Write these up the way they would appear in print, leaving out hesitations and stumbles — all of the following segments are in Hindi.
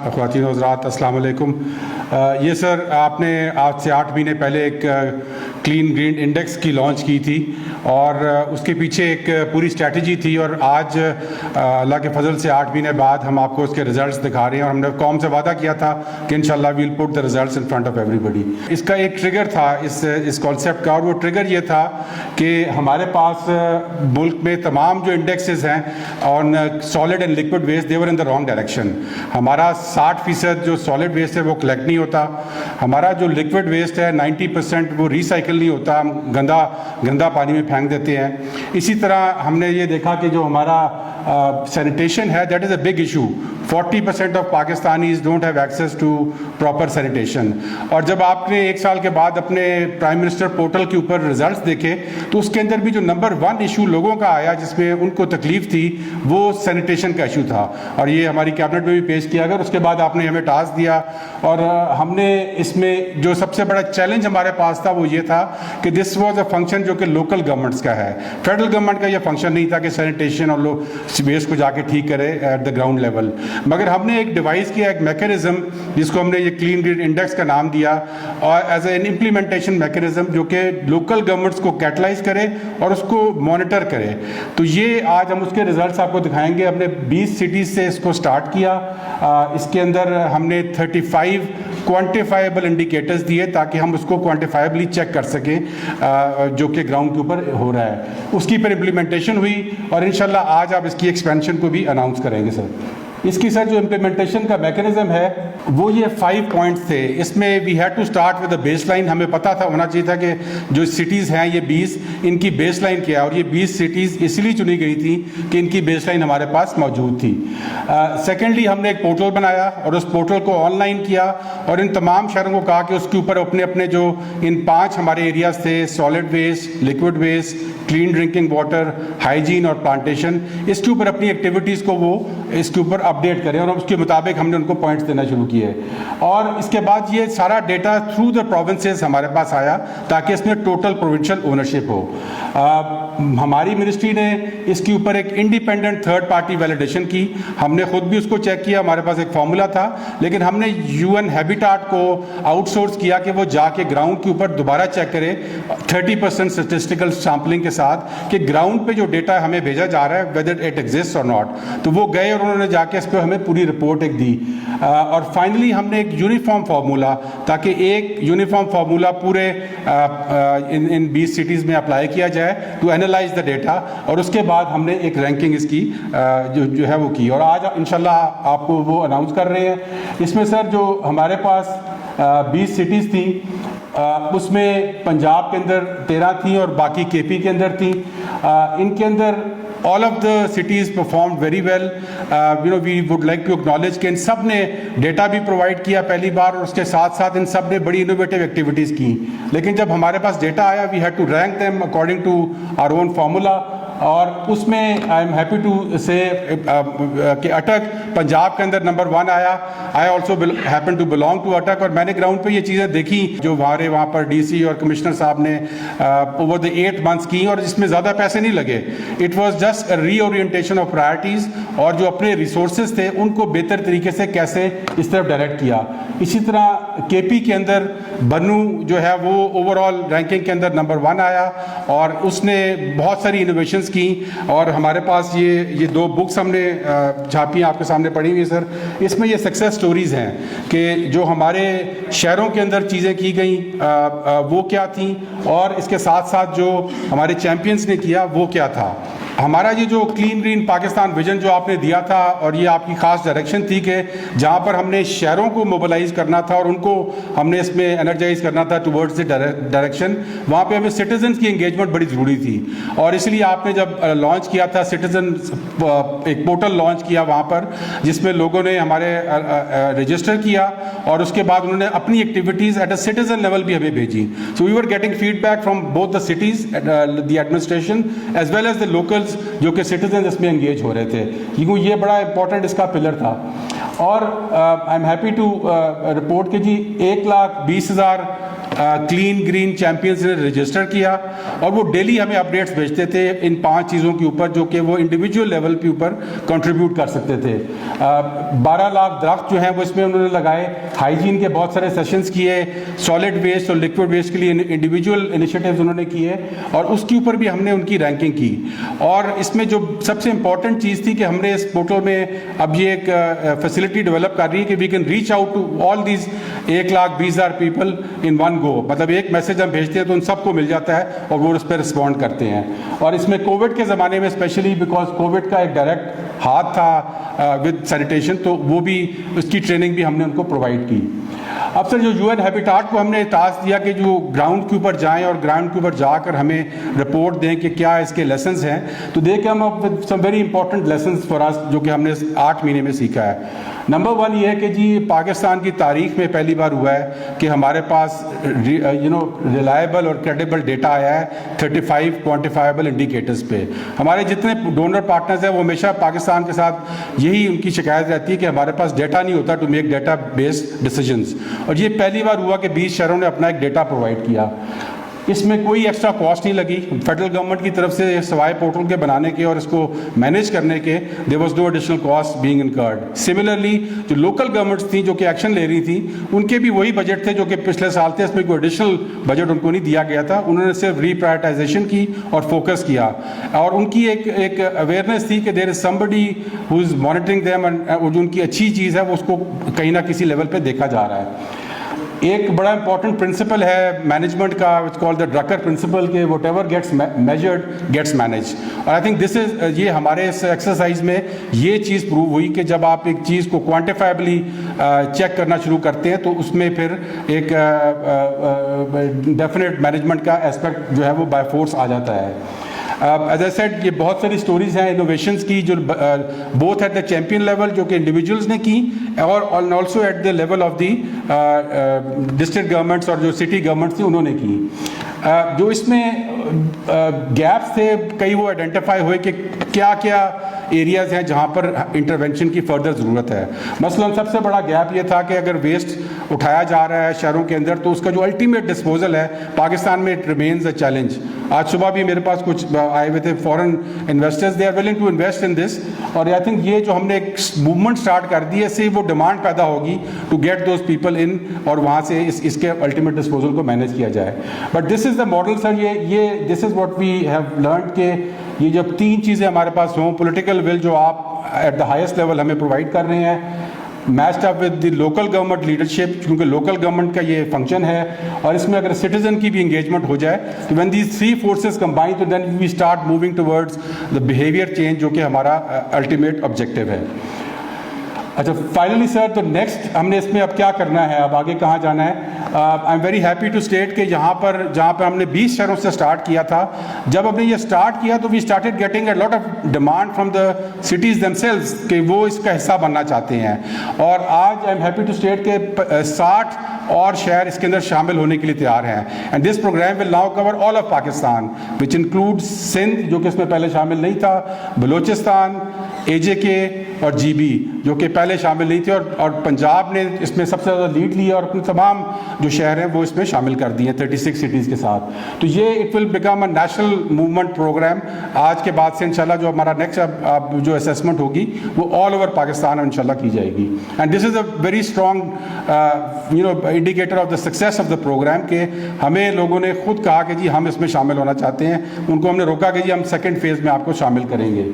ख़वातीन हज़रात, अस्सलाम वालेकुम। ये सर आपने आज से 8 महीने पहले एक क्लीन ग्रीन इंडेक्स की लॉन्च की थी और उसके पीछे एक पूरी स्ट्रैटेजी थी और आज अल्लाह के फजल से 8 महीने बाद हम आपको उसके रिजल्ट्स दिखा रहे हैं। और हमने कौम से वादा किया था कि इंशाल्लाह we'll put the results in front of everybody. इसका एक ट्रिगर था इस कॉन्सेप्ट का, और वो ट्रिगर ये था कि हमारे पास मुल्क में तमाम जो इंडेक्सेस हैं on solid and liquid waste they're in the wrong direction. हमारा 60% जो सॉलिड वेस्ट है वो कलेक्ट नहीं होता, हमारा जो लिक्विड वेस्ट है 90% वो रिसाइकिल नहीं होता, हम गंदा पानी में फेंक देते हैं। इसी तरह हमने ये देखा कि जो हमारा सैनिटेशन है that is a big issue. 40% of Pakistanis don't have access to proper sanitation. और जब आपने एक साल के बाद अपने प्राइम मिनिस्टर पोर्टल के ऊपर रिजल्ट्स देखे तो उसके अंदर भी जो नंबर 1 इशू लोगों का आया जिसमें उनको तकलीफ थी वो सैनिटेशन का इशू था, और ये हमारी कैबिनेट में भी पेश किया गया। उसके बाद आपने हमें टास्क दिया और हमने इसमें जो सबसे बड़ा चैलेंज हमारे पास था वो ये था कि दिस वाज अ फंक्शन जो कि लोकल गवर्नमेंट्स का है। फेडरल गवर्नमेंट का ये फंक्शन नहीं था कि सैनिटेशन और लोग वेस्ट को जाके ठीक करे एट द ग्राउंड लेवल। मगर हमने एक डिवाइस किया, एक मैकेनिज्म जिसको हमने ये क्लीन ग्रीन इंडेक्स का नाम दिया, और एज एन इम्प्लीमेंटेशन मैकेनिज्म जो कि लोकल गवर्नमेंट्स को कैटलाइज करे और उसको मॉनिटर करे। तो ये आज हम उसके रिजल्ट्स आपको दिखाएंगे। हमने 20 सिटीज़ से इसको स्टार्ट किया। इसके अंदर हमने 35 क्वान्टिफाइबल इंडिकेटर्स दिए ताकि हम उसको क्वान्टिफाइबली चेक कर सकें जो कि ग्राउंड के ऊपर हो रहा है। उसकी पर इम्प्लीमेंटेशन हुई और इंशाल्लाह आज आप इसकी एक्सपेंशन को भी अनाउंस करेंगे सर। इसकी सर जो इम्प्लीमेंटेशन का मैकेनिज्म है वो ये 5 पॉइंट्स थे। इसमें we had to start with the baseline. हमें पता था, होना चाहिए था कि जो सिटीज़ हैं ये 20, इनकी बेस लाइन क्या है, और ये 20 सिटीज़ इसलिए चुनी गई थी कि इनकी बेस लाइन हमारे पास मौजूद थी। सेकेंडली हमने एक पोर्टल बनाया और उस पोर्टल को ऑनलाइन किया और इन तमाम शहरों को कहा कि उसके ऊपर अपने अपने जो इन 5 हमारे एरियाज़ थे, solid waste, liquid waste, clean drinking water, hygiene और प्लांटेशन, इसके ऊपर अपनी एक्टिविटीज़ को वो इसके ऊपर अपडेट करें, और उसके मुताबिक हमने उनको पॉइंट्स देना शुरू किए। और इसके बाद ये सारा डेटा थ्रू द प्रोविंसेस हमारे पास आया ताकि इसमें टोटल प्रोविंशियल ओनरशिप हो। हमारी मिनिस्ट्री ने इसके ऊपर एक इंडिपेंडेंट थर्ड पार्टी वैलिडेशन की। हमने खुद भी उसको चेक किया, हमारे पास एक फार्मूला था, लेकिन हमने यूएन हैबिटाट को आउटसोर्स किया कि वो जाके ग्राउंड के ऊपर दोबारा चेक करे 30% स्टेटिस्टिकल सैम्पलिंग के साथ कि ग्राउंड पे जो डेटा हमें भेजा जा रहा है वेदर इट एग्जिस्ट और नॉट। तो वो गए और उन्होंने जाके इस पर हमें पूरी रिपोर्ट एक दी। और फाइनली हमने एक यूनिफॉर्म फार्मूला, ताकि एक यूनिफॉर्म फार्मूला पूरे इन 20 सिटीज़ में अप्लाई किया जाए टू एनालाइज द डेटा, और उसके बाद हमने एक रैंकिंग इसकी जो है वो की, और आज इंशाल्लाह आपको वो अनाउंस कर रहे हैं। इसमें सर जो हमारे पास 20 सिटीज़ थी उसमें पंजाब के अंदर 13 थी और बाकी केपी के अंदर थी। इनके अंदर all of the cities performed very well. We would like to acknowledge कि इन सब ने डेटा भी प्रोवाइड किया पहली बार, और उसके साथ साथ इन सब ने बड़ी इनोवेटिव एक्टिविटीज़ की। लेकिन जब हमारे पास डेटा आया we had to rank them according to our own formula, और उसमें आई एम हैप्पी टू से कि अटक पंजाब के अंदर नंबर 1 आया। I also happen to belong to Attock, और मैंने ग्राउंड पे ये चीज़ें देखी जो हमारे वहाँ पर डीसी और कमिश्नर साहब ने ओवर द 8 मंथ्स की, और इसमें ज़्यादा पैसे नहीं लगे। It was just reorientation of priorities, और जो अपने रिसोर्सेज थे उनको बेहतर तरीके से कैसे इस तरफ डायरेक्ट किया। इसी तरह केपी के अंदर बन्नू जो है वो ओवरऑल रैंकिंग के अंदर नंबर 1 आया, और उसने बहुत सारी इनोवेशंस की। और हमारे पास ये 2 बुक्स हमने छापी आपके सामने पड़ी हुई सर। इसमें ये सक्सेस स्टोरीज़ हैं कि जो हमारे शहरों के अंदर चीज़ें की गई वो क्या थी, और इसके साथ साथ जो हमारे चैम्पियंस ने किया वो क्या था। हमारा ये जो क्लीन ग्रीन पाकिस्तान विजन जो आपने दिया था, और ये आपकी खास डायरेक्शन थी कि जहाँ पर हमने शहरों को मोबिलाइज करना था और उनको हमने इसमें एनर्जाइज करना था टुवर्ड्स द डायरेक्शन, वहाँ पे हमें सिटीजन्स की एंगेजमेंट बड़ी ज़रूरी थी। और इसलिए आपने जब लॉन्च किया था सिटीजन एक पोर्टल लॉन्च किया वहाँ पर, जिसमें लोगों ने हमारे रजिस्टर किया, और उसके बाद उन्होंने अपनी activities at a citizen level भी हमें भेजी। So we were getting feedback from both the cities, the administration as well as the local जो कि सिटीजन इसमें एंगेज हो रहे थे, क्योंकि ये बड़ा इंपॉर्टेंट इसका पिलर था। और I am happy to report कि जी 1,20,000 क्लीन ग्रीन चैंपियंस ने रजिस्टर किया और वो डेली हमें अपडेट्स भेजते थे इन 5 चीज़ों के ऊपर जो कि वो इंडिविजुअल लेवल के ऊपर कंट्रीब्यूट कर सकते थे। 12 लाख दरख्त जो हैं वो इसमें उन्होंने लगाए, हाइजीन के बहुत सारे सेशंस किए, सॉलिड वेस्ट और लिक्विड वेस्ट के लिए इंडिविजुअल इनिशिएटिव्स उन्होंने किए और उसके ऊपर भी हमने उनकी रैंकिंग की। और इसमें जो सबसे इंपॉर्टेंट चीज़ थी कि हमने इस पोर्टल में अब ये एक फैसिलिटी डेवलप कर रही है कि we can reach out to all these 1,20,000 people in one go. मतलब एक मैसेज हम भेजते हैं तो उन सबको मिल जाता है और वो उस पर रिस्पॉन्ड करते हैं। और इसमें कोविड के ज़माने में स्पेशली बिकॉज कोविड का एक डायरेक्ट हाथ था विद सैनिटेशन, तो वो भी उसकी ट्रेनिंग भी हमने उनको प्रोवाइड की। अब सर जो यूएन हैबिटाट को हमने टास्क दिया कि जो ग्राउंड के ऊपर जाएं और ग्राउंड के ऊपर जाकर हमें रिपोर्ट दें कि क्या इसके लेसन्स हैं, तो देखें हम अब some very important lessons for us जो कि हमने 8 महीने में सीखा है। नंबर 1 ये है कि जी पाकिस्तान की तारीख में पहली बार हुआ है कि हमारे पास रिलायबल और क्रेडिबल डेटा आया है 35 क्वान्टिफाइबल इंडिकेटर्स पे। हमारे जितने डोनर पार्टनर्स हैं वो हमेशा पाकिस्तान के साथ यही उनकी शिकायत रहती है कि हमारे पास डेटा नहीं होता to make data based decisions, और ये पहली बार हुआ कि 20 शहरों ने अपना एक डेटा प्रोवाइड किया। इसमें कोई एक्स्ट्रा कॉस्ट नहीं लगी फेडरल गवर्नमेंट की तरफ से, सवाए पोर्टल के बनाने के और इसको मैनेज करने के there was no additional cost being incurred. Similarly जो लोकल गवर्नमेंट्स थी जो कि एक्शन ले रही थी उनके भी वही बजट थे जो कि पिछले साल थे, इसमें कोई एडिशनल बजट उनको नहीं दिया गया था। उन्होंने सिर्फ रीप्रायोरिटाइजेशन की और फोकस किया और उनकी एक अवेयरनेस थी कि there is somebody who is monitoring them and जो उनकी अच्छी चीज़ है वो उसको कहीं ना किसी लेवल पर देखा जा रहा है। एक बड़ा इंपॉर्टेंट प्रिंसिपल है मैनेजमेंट का, it's called the Drucker principle, के whatever gets measured gets manage. और आई थिंक दिस इज ये हमारे इस एक्सरसाइज में ये चीज़ प्रूव हुई कि जब आप एक चीज़ को क्वान्टिफाइबली चेक करना शुरू करते हैं तो उसमें फिर एक डेफिनेट मैनेजमेंट का एस्पेक्ट जो है वो बाय फोर्स आ जाता है। एज आई सेड ये बहुत सारी स्टोरीज हैं इनोवेशंस की जो both at the champion level जो कि इंडिविजुअल्स ने की और also at the level of the district governments और जो सिटी गवर्नमेंट्स थी उन्होंने की। जो इसमें गैप्स थे कई वो आइडेंटिफाई हुए कि क्या क्या एरियाज़ हैं जहाँ पर इंटरवेंशन की फर्दर ज़रूरत है। मसलन सबसे बड़ा गैप ये था कि अगर वेस्ट उठाया जा रहा है शहरों के अंदर तो उसका जो अल्टीमेट डिस्पोजल है पाकिस्तान में इट रिमेन्स अ चैलेंज। आज सुबह भी मेरे पास कुछ आए हुए थे foreign investors, they are willing to invest in this, और आई थिंक ये जो हमने एक मूवमेंट स्टार्ट कर दी है इससे वो डिमांड पैदा होगी to get those people in और वहाँ से इसके अल्टीमेट डिस्पोजल को मैनेज किया जाए। But this is the model sir, ये this is what we have learn के ये जब 3 चीज़ें हमारे पास हों, पॉलिटिकल विल जो आप एट द हाईएस्ट लेवल हमें प्रोवाइड कर रहे हैं, matched up with the local government leadership क्योंकि लोकल गवर्नमेंट का ये फंक्शन है, और इसमें अगर सिटीजन की भी इंगेजमेंट हो जाए तो व्हेन दीज 3 फोर्सेस कंबाइन तो then we start moving towards the behaviour change जो कि हमारा अल्टीमेट ऑब्जेक्टिव है। अच्छा फाइनली सर, तो नेक्स्ट हमने इसमें अब क्या करना है, अब आगे कहाँ जाना है? I am very happy to state कि जहाँ पर हमने 20 शहरों से स्टार्ट किया था, जब हमने ये स्टार्ट किया तो we started getting a lot of demand from the cities themselves कि वो इसका हिस्सा बनना चाहते हैं, और आज I am happy to state के 60 और शहर इसके अंदर शामिल होने के लिए तैयार हैं। And this programme will now cover all of Pakistan which includes Sindh जो कि इसमें पहले शामिल नहीं था, बलूचिस्तान, AJK और GB जो कि पहले शामिल नहीं थे, और पंजाब ने इसमें सबसे ज़्यादा लीड लिया और अपने तमाम जो शहर हैं वो इसमें शामिल कर दिए 36 सिटीज़ के साथ। तो ये it will become a national movement programme. आज के बाद से इंशाल्लाह जो हमारा नेक्स्ट जो असेसमेंट होगी वो ऑल ओवर पाकिस्तान में इंशाल्लाह की जाएगी। And this is a very strong indicator of the success of the programme के हमें लोगों ने खुद कहा कि जी हम इसमें शामिल होना चाहते हैं, उनको हमने रोका कि जी हम सेकेंड फेज़ में आपको शामिल करेंगे।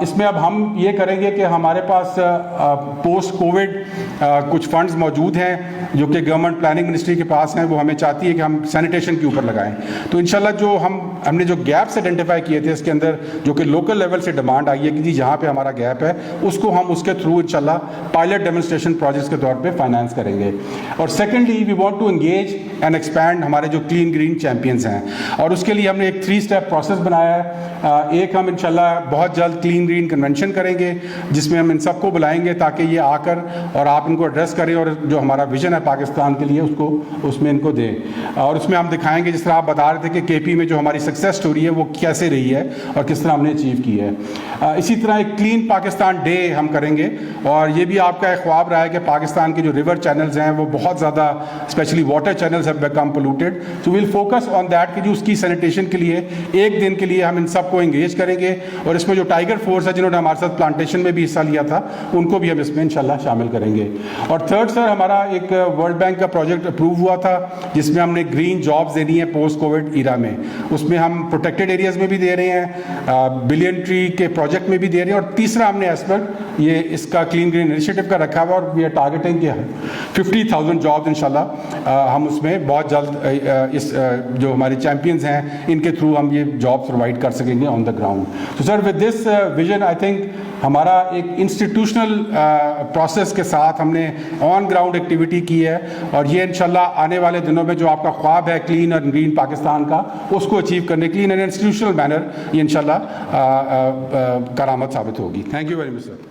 इसमें अब हम ये करेंगे कि हमारे पास पोस्ट कोविड कुछ फंड्स मौजूद हैं जो कि गवर्नमेंट प्लानिंग मिनिस्ट्री के पास हैं, वो हमें चाहती है कि हम सैनिटेशन के ऊपर लगाएं। तो इंशाल्लाह जो हमने जो गैप्स आइडेंटिफाई किए थे इसके अंदर जो कि लोकल लेवल से डिमांड आई है कि जी जहाँ पे हमारा गैप है उसको हम उसके थ्रू इंशाल्लाह पायलट डेमोन्स्ट्रेशन प्रोजेक्ट्स के तौर पे फाइनेंस करेंगे। और secondly we want to engage and expand हमारे जो क्लीन ग्रीन चैंपियंस हैं, और उसके लिए हमने एक 3 स्टेप प्रोसेस बनाया है। एक हम इंशाल्लाह बहुत जल्द क्लीन ग्रीन कन्वेंशन करेंगे जिसमें हम इन सबको बुलाएंगे ताकि ये आकर और आप इनको एड्रेस करें और जो हमारा विजन है पाकिस्तान के लिए उसको उसमें इनको दें। और उसमें हम दिखाएंगे, जिस तरह आप बता रहे थे कि केपी में जो हमारी सक्सेस स्टोरी है वो कैसे रही है और किस तरह हमने अचीव की है। इसी तरह एक क्लीन पाकिस्तान डे हम करेंगे और ये भी आपका एक ख्वाब रहा है कि पाकिस्तान के जो रिवर चैनल्स हैं वो बहुत ज़्यादा, specially water channels have become polluted, so will focus on that कि जो उसकी सैनिटेशन के लिए एक दिन के लिए हम इन सबको इंगेज करेंगे। और इसमें जो टाइगर फोर्स है जिन्होंने हमारे साथ प्लांटेशन में भी हिस्सा लिया था उनको भी हम इसमें इंशाल्लाह शामिल करेंगे। और थर्ड सर, हमारा एक वर्ल्ड बैंक का प्रोजेक्ट अप्रूव हुआ था जिसमें हमने ग्रीन जॉब्स देनी है पोस्ट कोविड ईरा में। उसमें हम प्रोटेक्टेड एरियाज में भी दे रहे हैं, बिलियन ट्री के प्रोजेक्ट में भी दे रहे हैं। और तीसरा हमने एस्पेक्ट ये इसका क्लीन ग्रीन इनिशिएटिव का रखा हुआ और वी आर टारगेटिंग कि 50,000 जॉब्स इंशाल्लाह हम उसमें बहुत जल्द इस जो हमारे चैंपियंस हैं इनके थ्रू हम ये जॉब प्रोवाइड कर सकेंगे ऑन द ग्राउंड। तो sir, with this vision I think हमारा एक इंस्टीट्यूशनल प्रोसेस के साथ हमने ऑन ग्राउंड एक्टिविटी की है और ये इंशाल्लाह आने वाले दिनों में जो आपका ख्वाब है क्लीन और ग्रीन पाकिस्तान का, उसको अचीव करने के लिए इन एन इंस्टीट्यूशनल मैनर ये इंशाल्लाह करामत साबित होगी। Thank you very much sir.